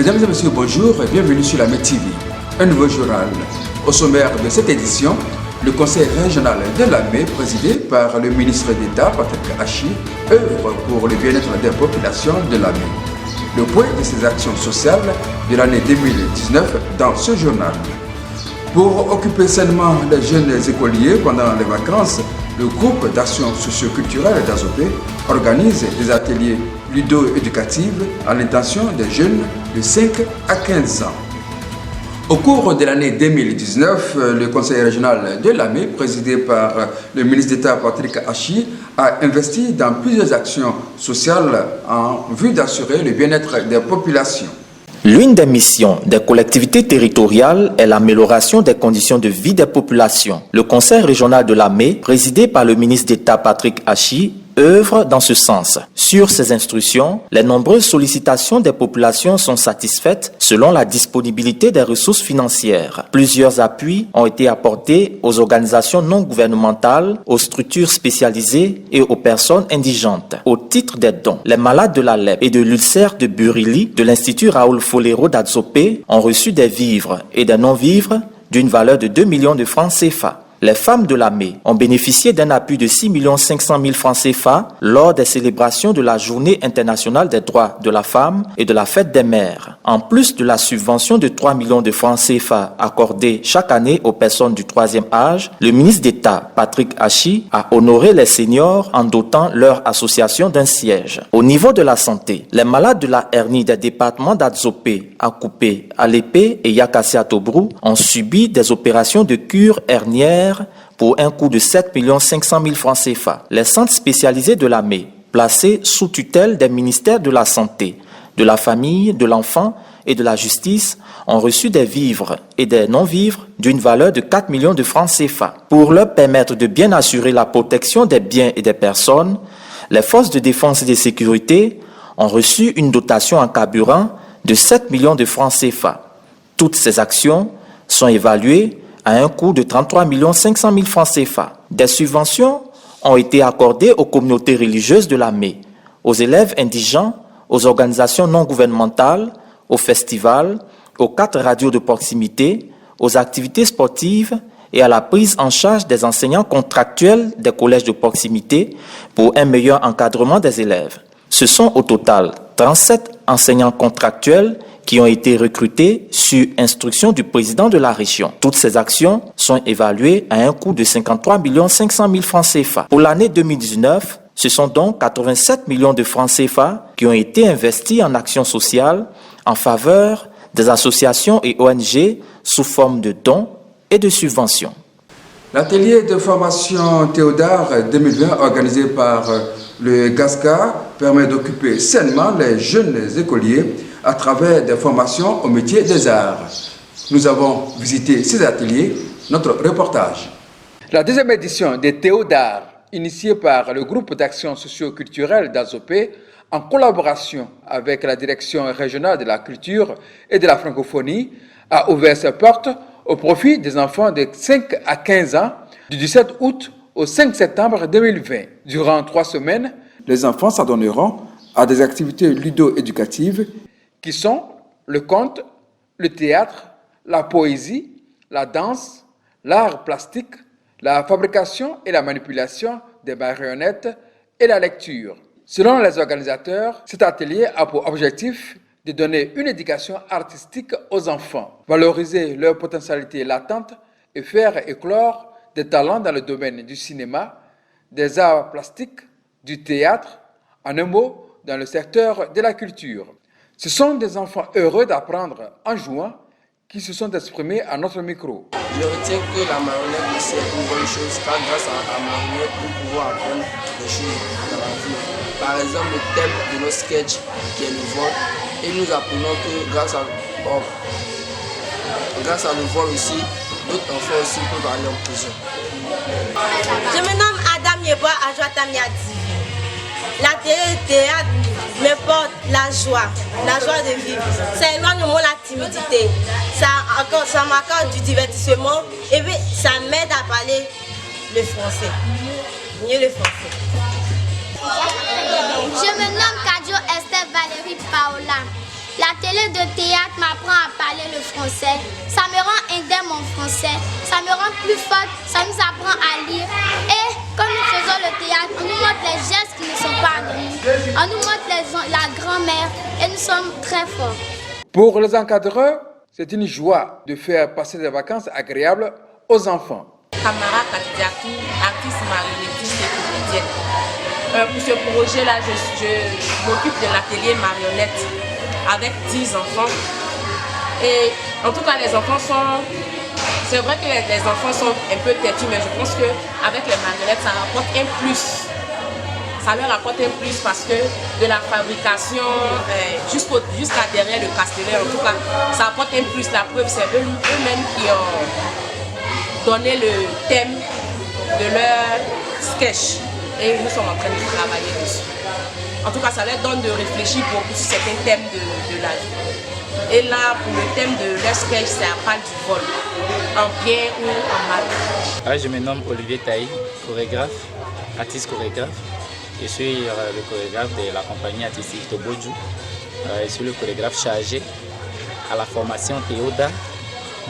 Mesdames et messieurs, bonjour et bienvenue sur la TV, un nouveau journal. Au sommaire de cette édition, le conseil régional de Lamé, présidé par le ministre d'État Patrick Achi, œuvre pour le bien-être des populations de Lamé. Le point de ses actions sociales de l'année 2019 dans ce journal. Pour occuper sainement les jeunes écoliers pendant les vacances, le groupe d'action socio-culturelle d'Azopé organise des ateliers ludo-éducatifs à l'intention des jeunes de 5 à 15 ans. Au cours de l'année 2019, le conseil régional de Lamé, présidé par le ministre d'État Patrick Achi, a investi dans plusieurs actions sociales en vue d'assurer le bien-être des populations. L'une des missions des collectivités territoriales est l'amélioration des conditions de vie des populations. Le conseil régional de Lamé, présidé par le ministre d'État Patrick Achi, œuvre dans ce sens. Sur ces instructions, les nombreuses sollicitations des populations sont satisfaites selon la disponibilité des ressources financières. Plusieurs appuis ont été apportés aux organisations non gouvernementales, aux structures spécialisées et aux personnes indigentes. Au titre des dons, les malades de la lèpre et de l'ulcère de Burili de l'Institut Raoul Folero d'Adzopé ont reçu des vivres et des non-vivres d'une valeur de 2 millions de francs CFA. Les femmes de Lamé ont bénéficié d'un appui de 6 500 000 francs CFA lors des célébrations de la Journée internationale des droits de la femme et de la fête des mères. En plus de la subvention de 3 millions de francs CFA accordée chaque année aux personnes du troisième âge, le ministre d'État Patrick Achi a honoré les seniors en dotant leur association d'un siège. Au niveau de la santé, les malades de la hernie des départements d'Adzopé, Akupé, Alépé et Yakassia-Tobrou ont subi des opérations de cure hernière pour un coût de 7 500 000 francs CFA. Les centres spécialisés de Lamé, placés sous tutelle des ministères de la Santé, de la Famille, de l'Enfant et de la Justice, ont reçu des vivres et des non-vivres d'une valeur de 4 millions de francs CFA. Pour leur permettre de bien assurer la protection des biens et des personnes, les forces de défense et de sécurité ont reçu une dotation en carburant de 7 millions de francs CFA. Toutes ces actions sont évaluées à un coût de 33 500 000 francs CFA. Des subventions ont été accordées aux communautés religieuses de Lamé, aux élèves indigents, aux organisations non gouvernementales, aux festivals, aux 4 radios de proximité, aux activités sportives et à la prise en charge des enseignants contractuels des collèges de proximité pour un meilleur encadrement des élèves. Ce sont au total 37 enseignants contractuels qui ont été recrutés sur instruction du président de la région. Toutes ces actions sont évaluées à un coût de 53 500 000 francs CFA. Pour l'année 2019, ce sont donc 87 millions de francs CFA qui ont été investis en actions sociales en faveur des associations et ONG sous forme de dons et de subventions. L'atelier de formation Théodard 2020 organisé par le GASCA permet d'occuper sainement les jeunes écoliers à travers des formations au métier des arts. Nous avons visité ces ateliers, notre reportage. La deuxième édition des Théodard, initiée par le groupe d'action socio-culturelle d'Azopé, en collaboration avec la direction régionale de la culture et de la francophonie, a ouvert ses portes au profit des enfants de 5 à 15 ans du 17 août au 5 septembre 2020. Durant 3 semaines, les enfants s'adonneront à des activités ludo-éducatives qui sont le conte, le théâtre, la poésie, la danse, l'art plastique, la fabrication et la manipulation des marionnettes et la lecture. Selon les organisateurs, cet atelier a pour objectif de donner une éducation artistique aux enfants, valoriser leurs potentialités latentes et faire éclore des talents dans le domaine du cinéma, des arts plastiques, du théâtre, en un mot, dans le secteur de la culture. Ce sont des enfants heureux d'apprendre en jouant qui se sont exprimés à notre micro. Je retiens que la marionnette c'est une bonne chose car grâce à la marionnette nous pouvons apprendre des choses dans la vie. Par exemple le thème de nos sketchs qui est le vol et nous apprenons que grâce à le vol aussi, d'autres enfants aussi peuvent aller en prison. Je me nomme Adam Yeboa Adjoatamiadi. L'atelier de théâtre me porte la joie de vivre. Ça éloigne la timidité, ça m'accorde du divertissement et puis ça m'aide à parler le français, mieux le français. Je me nomme Kadjo Esther Valérie Paola. L'atelier de théâtre m'apprend à parler le français. Ça me rend indemne en français. Ça me rend plus forte. Ça nous apprend à lire. Et quand nous faisons le théâtre, on nous montre les gestes qui ne sont pas anonymes. On nous montre la grand-mère et nous sommes très forts. Pour les encadreurs, c'est une joie de faire passer des vacances agréables aux enfants. Camara Katidiatou, artiste marionnettiste et comédienne. Pour ce projet-là, je m'occupe de l'atelier marionnette avec 10 enfants. Et en tout cas, les enfants sont... C'est vrai que les enfants sont un peu têtus, mais je pense qu'avec les marionnettes, ça rapporte un plus. Ça leur apporte un plus parce que de la fabrication jusqu'à derrière le castelet, en tout cas, ça apporte un plus. La preuve, c'est eux-mêmes qui ont donné le thème de leur sketch. Et nous sommes en train de travailler dessus. En tout cas, ça leur donne de réfléchir beaucoup sur certains thèmes de la vie. Et là, pour le thème de leur sketch, c'est à part du vol, en bien ou en mal. Je me nomme Olivier Taï, chorégraphe, artiste chorégraphe. Je suis le chorégraphe de la compagnie artistique Tobodju. Je suis le chorégraphe chargé à la formation Théoda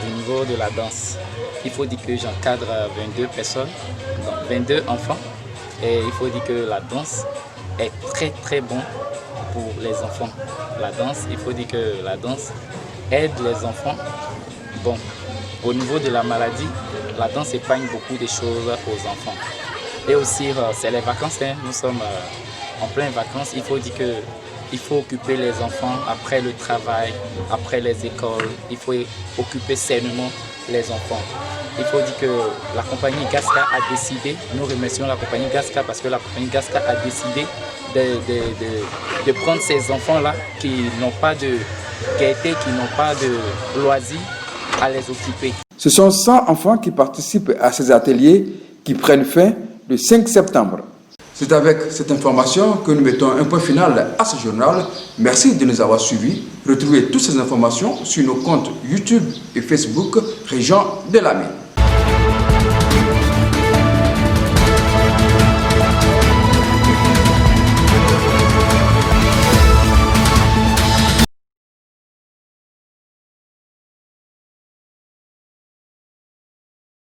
du niveau de la danse. Il faut dire que j'encadre 22 personnes, 22 enfants. Et il faut dire que la danse est très très bon pour les enfants. La danse, il faut dire que la danse aide les enfants. Bon, au niveau de la maladie, la danse épargne beaucoup de choses aux enfants. Et aussi, c'est les vacances, hein. Nous sommes en pleine vacances. Il faut dire que il faut occuper les enfants après le travail, après les écoles. Il faut occuper sainement les enfants. Il faut dire que la compagnie Gasca a décidé, nous remercions la compagnie Gasca parce que la compagnie Gasca a décidé de prendre ces enfants-là qui n'ont pas de gaieté, qui n'ont pas de loisirs, à les occuper. Ce sont 100 enfants qui participent à ces ateliers qui prennent fin le 5 septembre. C'est avec cette information que nous mettons un point final à ce journal. Merci de nous avoir suivis. Retrouvez toutes ces informations sur nos comptes YouTube et Facebook Région de l'Amé.